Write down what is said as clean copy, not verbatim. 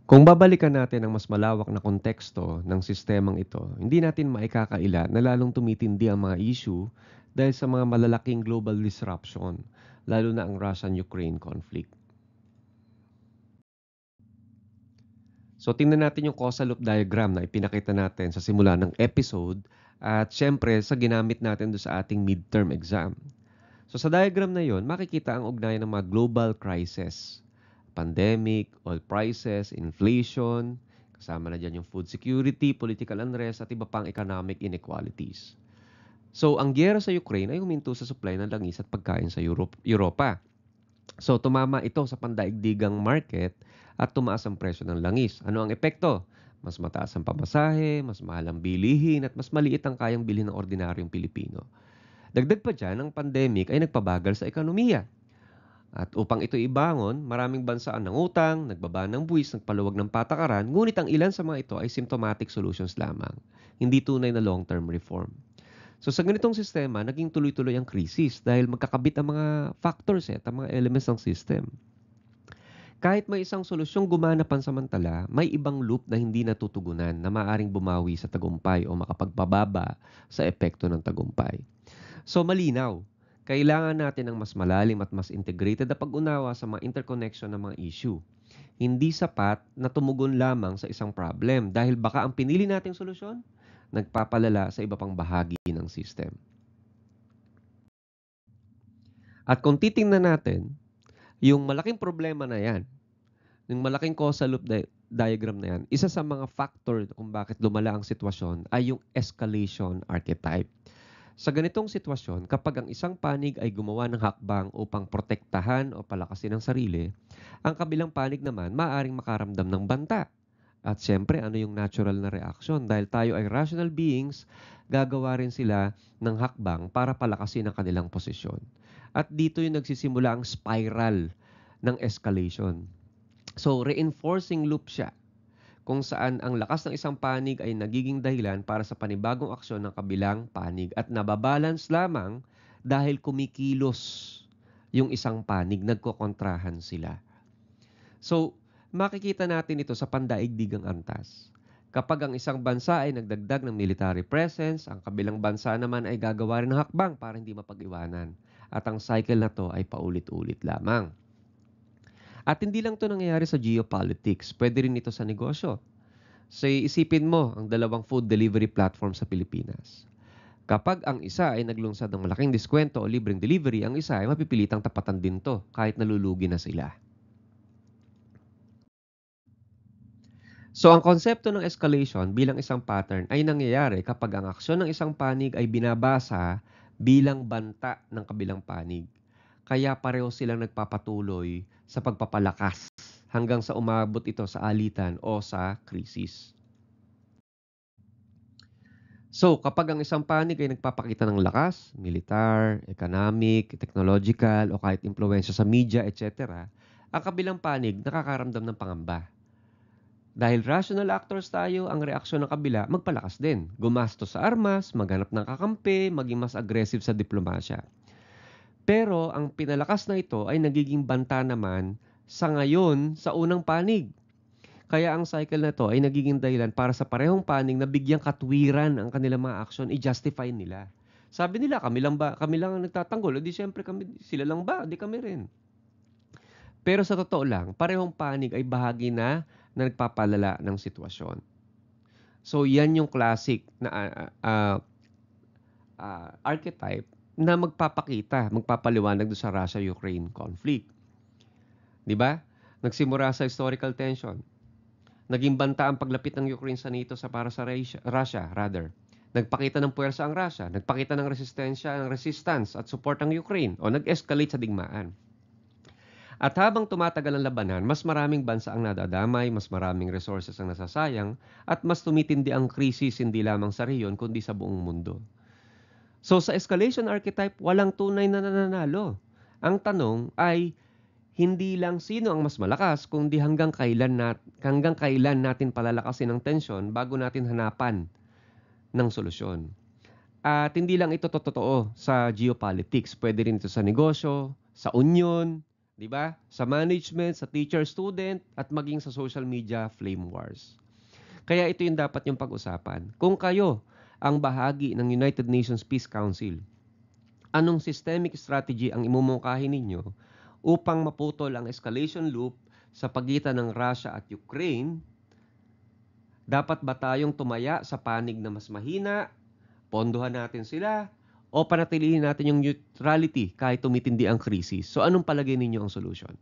Kung babalikan natin ang mas malawak na konteksto ng sistemang ito, hindi natin maikakaila na lalong tumitindi ang mga issue dahil sa mga malalaking global disruption, lalo na ang Russian-Ukraine conflict. So tingnan natin yung causal loop diagram na ipinakita natin sa simula ng episode at syempre sa ginamit natin do sa ating midterm exam. So sa diagram na yon, makikita ang ugnayan ng mga global crisis. Pandemic, oil prices, inflation, kasama na dyan yung food security, political unrest, at iba pang economic inequalities. So ang gyera sa Ukraine ay huminto sa supply ng langis at pagkain sa Europa. So tumama ito sa pandaigdigang market at tumaas ang presyo ng langis. Ano ang epekto? Mas mataas ang pamasahe, mas mahal ang bilihin, at mas maliit ang kayang bilhin ng ordinaryong Pilipino. Dagdag pa dyan, ang pandemic ay nagpabagal sa ekonomiya. At upang ito ibangon, maraming bansa ang nangutang, nagbaba ng buwis, nagpaluwag ng patakaran, ngunit ang ilan sa mga ito ay symptomatic solutions lamang, hindi tunay na long-term reform. So sa ganitong sistema, naging tuloy-tuloy ang krisis dahil magkakabit ang mga factors at ang mga elements ng system. Kahit may isang solusyong gumana pansamantala, may ibang loop na hindi natutugunan na maaring bumawi sa tagumpay o makapagpababa sa epekto ng tagumpay. So malinaw, kailangan natin ng mas malalim at mas integrated na pag-unawa sa mga interconnection ng mga issue. Hindi sapat na tumugon lamang sa isang problem dahil baka ang pinili nating solusyon, nagpapalala sa iba pang bahagi ng system. At kung titingnan natin, yung malaking problema na yan, yung malaking causal loop diagram na yan, isa sa mga factor kung bakit lumala ang sitwasyon ay yung escalation archetype. Sa ganitong sitwasyon, kapag ang isang panig ay gumawa ng hakbang upang protektahan o palakasin ang sarili, ang kabilang panig naman maaaring makaramdam ng banta. At siyempre, ano yung natural na reaction? Dahil tayo ay rational beings, gagawa rin sila ng hakbang para palakasin ang kanilang posisyon. At dito yung nagsisimula ang spiral ng escalation. So, reinforcing loop siya kung saan ang lakas ng isang panig ay nagiging dahilan para sa panibagong aksyon ng kabilang panig at nababalance lamang dahil kumikilos yung isang panig, nagkokontrahan sila. So, makikita natin ito sa pandaigdigang antas. Kapag ang isang bansa ay nagdagdag ng military presence, ang kabilang bansa naman ay gagawa rin ng hakbang para hindi mapag-iwanan. At ang cycle na to ay paulit-ulit lamang. At hindi lang ito nangyayari sa geopolitics, pwede rin ito sa negosyo. So isipin mo ang dalawang food delivery platform sa Pilipinas. Kapag ang isa ay naglungsad ng malaking diskwento o libreng delivery, ang isa ay mapipilitang tapatan din to kahit nalulugi na sila. So ang konsepto ng escalation bilang isang pattern ay nangyayari kapag ang aksyon ng isang panig ay binabasa bilang banta ng kabilang panig. Kaya pareho silang nagpapatuloy sa pagpapalakas hanggang sa umabot ito sa alitan o sa krisis. So, kapag ang isang panig ay nagpapakita ng lakas, militar, economic, technological, o kahit impluensya sa media, etc., ang kabilang panig nakakaramdam ng pangamba. Dahil rational actors tayo, ang reaksyon ng kabila, magpalakas din. Gumastos sa armas, maghanap ng kakampi, maging mas aggressive sa diplomasya. Pero ang pinalakas na ito ay nagiging banta naman sa ngayon sa unang panig. Kaya ang cycle na to ay nagiging dahilan para sa parehong panig na bigyang katwiran ang kanilang mga aksyon, i-justify nila. Sabi nila, kami lang ang nagtatanggol. O di syempre sila lang ba? Di kami rin. Pero sa totoo lang, parehong panig ay bahagi na nagpapalala ng sitwasyon. So yan yung classic na archetype na magpapaliwanag doon sa Russia-Ukraine conflict. Di ba? Nagsimula sa historical tension. Naging banta ang paglapit ng Ukraine sa NATO para sa Russia. Nagpakita ng puwersa ang Russia. Nagpakita ng resistance at support ang Ukraine o nag-escalate sa digmaan. At habang tumatagal ang labanan, mas maraming bansa ang nadadamay, mas maraming resources ang nasasayang, at mas tumitindi ang krisis hindi lamang sa rehiyon kundi sa buong mundo. So sa escalation archetype, walang tunay na nananalo. Ang tanong ay, hindi lang sino ang mas malakas, kundi hanggang kailan natin palalakasin ang tensyon bago natin hanapan ng solusyon. At hindi lang ito totoo sa geopolitics, pwede rin ito sa negosyo, sa union, 'di ba? Sa management, sa teacher-student, at maging sa social media flame wars. Kaya ito yung dapat yung pag-usapan. Kung kayo ang bahagi ng United Nations Peace Council, anong systemic strategy ang imumungkahi ninyo upang maputol ang escalation loop sa pagitan ng Russia at Ukraine? Dapat ba tayong tumaya sa panig na mas mahina, pondohan natin sila, o panatilihin natin yung neutrality kahit tumitindi ang krisis? So anong palagay ninyo ang solusyon?